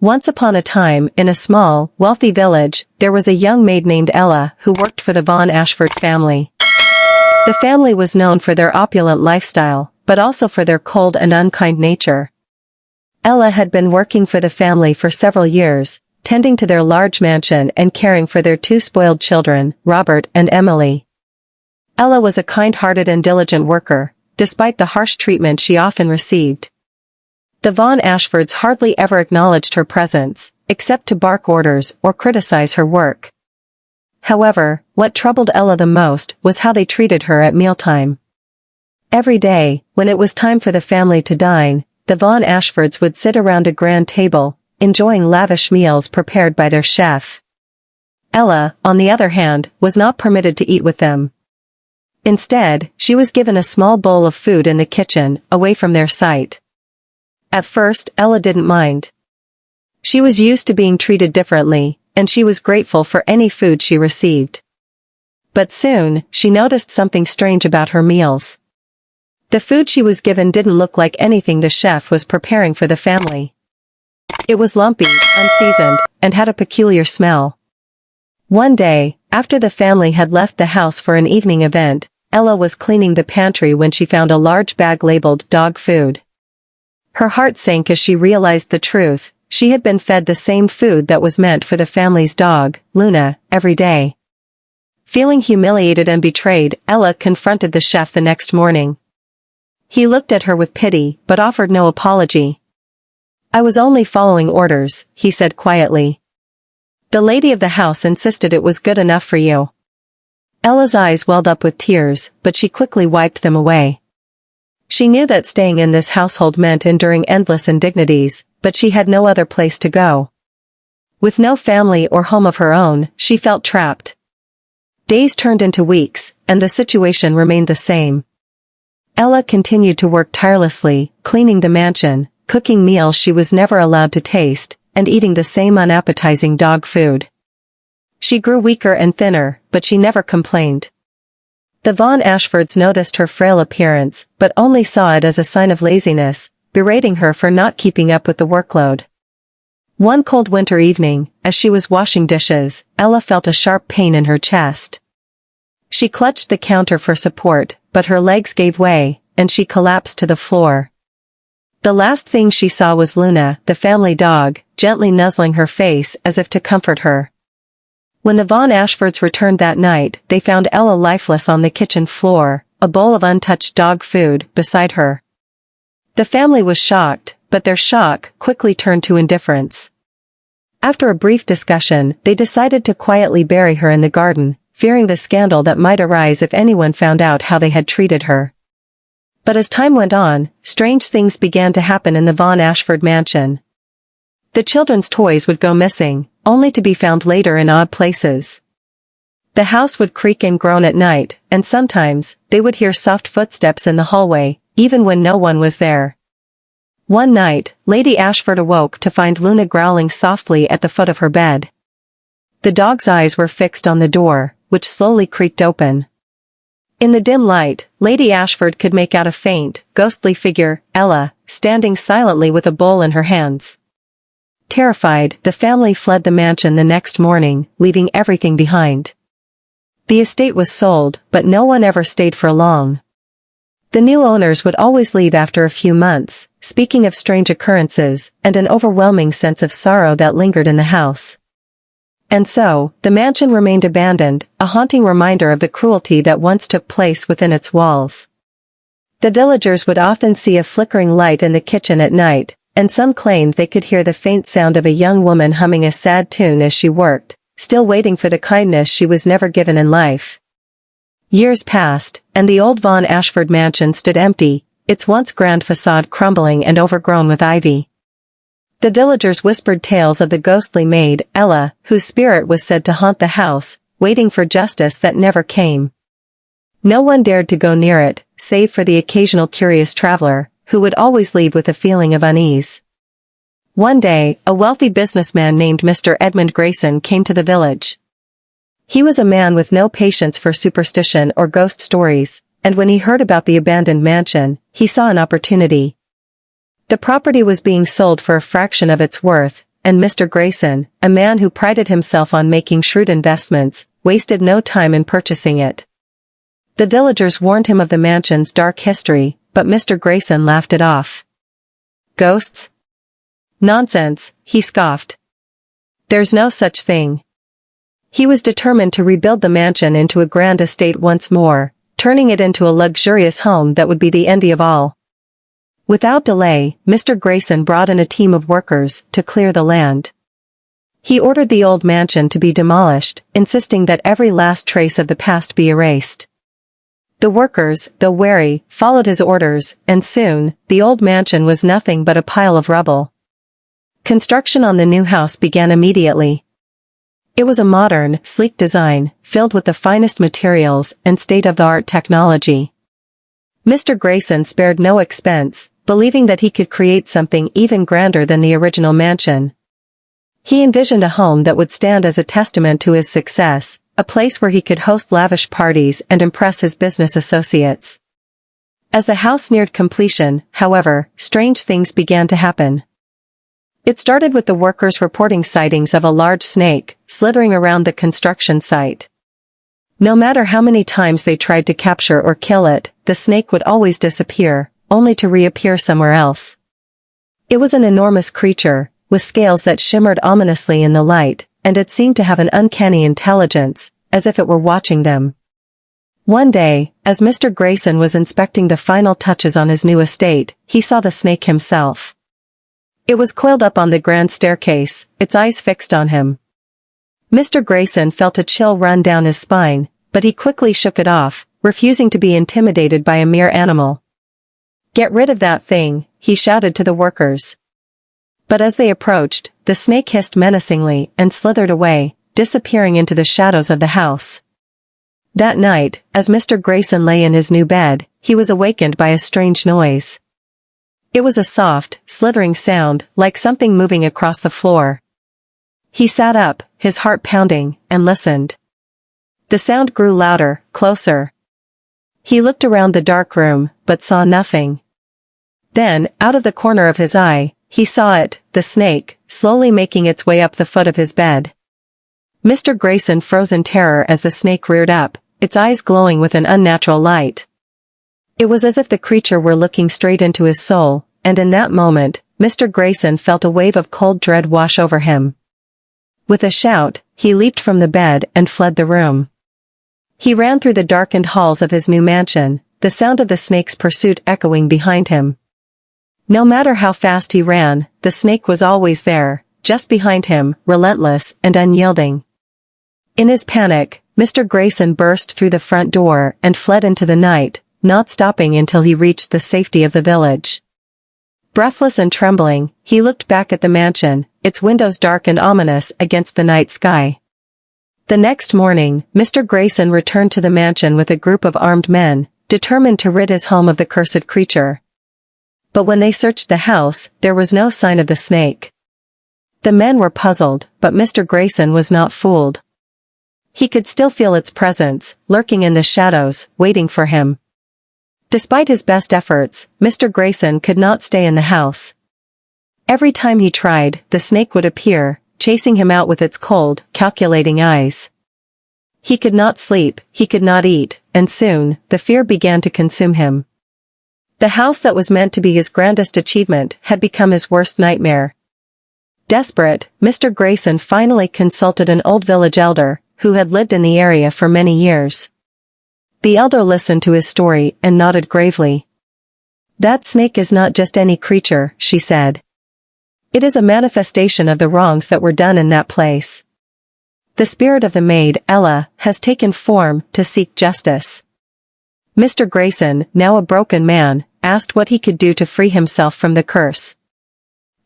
Once upon a time, in a small, wealthy village, there was a young maid named Ella who worked for the Von Ashford family. The family was known for their opulent lifestyle, but also for their cold and unkind nature. Ella had been working for the family for several years, tending to their large mansion and caring for their two spoiled children, Robert and Emily. Ella was a kind-hearted and diligent worker, despite the harsh treatment she often received. The Von Ashfords hardly ever acknowledged her presence, except to bark orders or criticize her work. However, what troubled Ella the most was how they treated her at mealtime. Every day, when it was time for the family to dine, the Von Ashfords would sit around a grand table, enjoying lavish meals prepared by their chef. Ella, on the other hand, was not permitted to eat with them. Instead, she was given a small bowl of food in the kitchen, away from their sight. At first, Ella didn't mind. She was used to being treated differently, and she was grateful for any food she received. But soon, she noticed something strange about her meals. The food she was given didn't look like anything the chef was preparing for the family. It was lumpy, unseasoned, and had a peculiar smell. One day, after the family had left the house for an evening event, Ella was cleaning the pantry when she found a large bag labeled dog food. Her heart sank as she realized the truth. She had been fed the same food that was meant for the family's dog, Luna, every day. Feeling humiliated and betrayed, Ella confronted the chef the next morning. He looked at her with pity, but offered no apology. "I was only following orders," he said quietly. "The lady of the house insisted it was good enough for you." Ella's eyes welled up with tears, but she quickly wiped them away. She knew that staying in this household meant enduring endless indignities, but she had no other place to go. With no family or home of her own, she felt trapped. Days turned into weeks, and the situation remained the same. Ella continued to work tirelessly, cleaning the mansion, cooking meals she was never allowed to taste, and eating the same unappetizing dog food. She grew weaker and thinner, but she never complained. The Von Ashfords noticed her frail appearance, but only saw it as a sign of laziness, berating her for not keeping up with the workload. One cold winter evening, as she was washing dishes, Ella felt a sharp pain in her chest. She clutched the counter for support, but her legs gave way, and she collapsed to the floor. The last thing she saw was Luna, the family dog, gently nuzzling her face as if to comfort her. When the Von Ashfords returned that night, they found Ella lifeless on the kitchen floor, a bowl of untouched dog food beside her. The family was shocked, but their shock quickly turned to indifference. After a brief discussion, they decided to quietly bury her in the garden, fearing the scandal that might arise if anyone found out how they had treated her. But as time went on, strange things began to happen in the Von Ashford mansion. The children's toys would go missing, only to be found later in odd places. The house would creak and groan at night, and sometimes, they would hear soft footsteps in the hallway, even when no one was there. One night, Lady Ashford awoke to find Luna growling softly at the foot of her bed. The dog's eyes were fixed on the door, which slowly creaked open. In the dim light, Lady Ashford could make out a faint, ghostly figure, Ella, standing silently with a bowl in her hands. Terrified, the family fled the mansion the next morning, leaving everything behind. The estate was sold, but no one ever stayed for long. The new owners would always leave after a few months, speaking of strange occurrences, and an overwhelming sense of sorrow that lingered in the house. And so, the mansion remained abandoned, a haunting reminder of the cruelty that once took place within its walls. The villagers would often see a flickering light in the kitchen at night, and some claimed they could hear the faint sound of a young woman humming a sad tune as she worked, still waiting for the kindness she was never given in life. Years passed, and the old Von Ashford mansion stood empty, its once grand facade crumbling and overgrown with ivy. The villagers whispered tales of the ghostly maid, Ella, whose spirit was said to haunt the house, waiting for justice that never came. No one dared to go near it, save for the occasional curious traveler, who would always leave with a feeling of unease. One day, a wealthy businessman named Mr. Edmund Grayson came to the village. He was a man with no patience for superstition or ghost stories, and when he heard about the abandoned mansion, he saw an opportunity. The property was being sold for a fraction of its worth, and Mr. Grayson, a man who prided himself on making shrewd investments, wasted no time in purchasing it. The villagers warned him of the mansion's dark history, but Mr. Grayson laughed it off. Ghosts? Nonsense, he scoffed. There's no such thing. He was determined to rebuild the mansion into a grand estate once more, turning it into a luxurious home that would be the envy of all. Without delay, Mr. Grayson brought in a team of workers to clear the land. He ordered the old mansion to be demolished, insisting that every last trace of the past be erased. The workers, though wary, followed his orders, and soon, the old mansion was nothing but a pile of rubble. Construction on the new house began immediately. It was a modern, sleek design, filled with the finest materials and state-of-the-art technology. Mr. Grayson spared no expense, believing that he could create something even grander than the original mansion. He envisioned a home that would stand as a testament to his success, a place where he could host lavish parties and impress his business associates. As the house neared completion, however, strange things began to happen. It started with the workers reporting sightings of a large snake, slithering around the construction site. No matter how many times they tried to capture or kill it, the snake would always disappear, only to reappear somewhere else. It was an enormous creature, with scales that shimmered ominously in the light, and it seemed to have an uncanny intelligence, as if it were watching them. One day, as Mr. Grayson was inspecting the final touches on his new estate, he saw the snake himself. It was coiled up on the grand staircase, its eyes fixed on him. Mr. Grayson felt a chill run down his spine, but he quickly shook it off, refusing to be intimidated by a mere animal. "Get rid of that thing," he shouted to the workers. But as they approached, the snake hissed menacingly and slithered away, disappearing into the shadows of the house. That night, as Mr. Grayson lay in his new bed, he was awakened by a strange noise. It was a soft, slithering sound, like something moving across the floor. He sat up, his heart pounding, and listened. The sound grew louder, closer. He looked around the dark room, but saw nothing. Then, out of the corner of his eye, he saw it, the snake, slowly making its way up the foot of his bed. Mr. Grayson froze in terror as the snake reared up, its eyes glowing with an unnatural light. It was as if the creature were looking straight into his soul, and in that moment, Mr. Grayson felt a wave of cold dread wash over him. With a shout, he leaped from the bed and fled the room. He ran through the darkened halls of his new mansion, the sound of the snake's pursuit echoing behind him. No matter how fast he ran, the snake was always there, just behind him, relentless and unyielding. In his panic, Mr. Grayson burst through the front door and fled into the night, not stopping until he reached the safety of the village. Breathless and trembling, he looked back at the mansion, its windows dark and ominous against the night sky. The next morning, Mr. Grayson returned to the mansion with a group of armed men, determined to rid his home of the cursed creature. But when they searched the house, there was no sign of the snake. The men were puzzled, but Mr. Grayson was not fooled. He could still feel its presence, lurking in the shadows, waiting for him. Despite his best efforts, Mr. Grayson could not stay in the house. Every time he tried, the snake would appear, chasing him out with its cold, calculating eyes. He could not sleep, he could not eat, and soon, the fear began to consume him. The house that was meant to be his grandest achievement had become his worst nightmare. Desperate, Mr. Grayson finally consulted an old village elder, who had lived in the area for many years. The elder listened to his story and nodded gravely. "That snake is not just any creature," she said. "It is a manifestation of the wrongs that were done in that place. The spirit of the maid, Ella, has taken form to seek justice." Mr. Grayson, now a broken man, asked what he could do to free himself from the curse.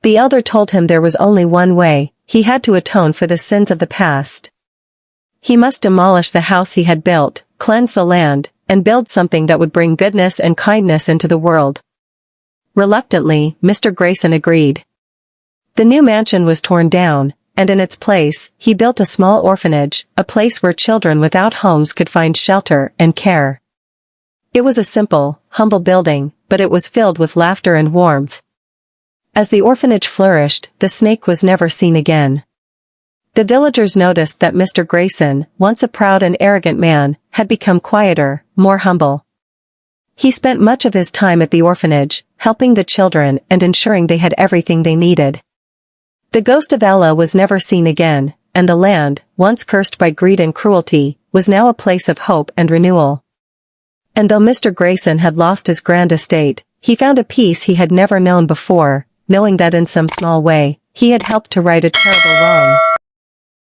The elder told him there was only one way: he had to atone for the sins of the past. He must demolish the house he had built, cleanse the land, and build something that would bring goodness and kindness into the world. Reluctantly, Mr. Grayson agreed. The new mansion was torn down, and in its place, he built a small orphanage, a place where children without homes could find shelter and care. It was a simple, humble building, but it was filled with laughter and warmth. As the orphanage flourished, the snake was never seen again. The villagers noticed that Mr. Grayson, once a proud and arrogant man, had become quieter, more humble. He spent much of his time at the orphanage, helping the children and ensuring they had everything they needed. The ghost of Ella was never seen again, and the land, once cursed by greed and cruelty, was now a place of hope and renewal. And though Mr. Grayson had lost his grand estate, he found a peace he had never known before, knowing that in some small way, he had helped to right a terrible wrong.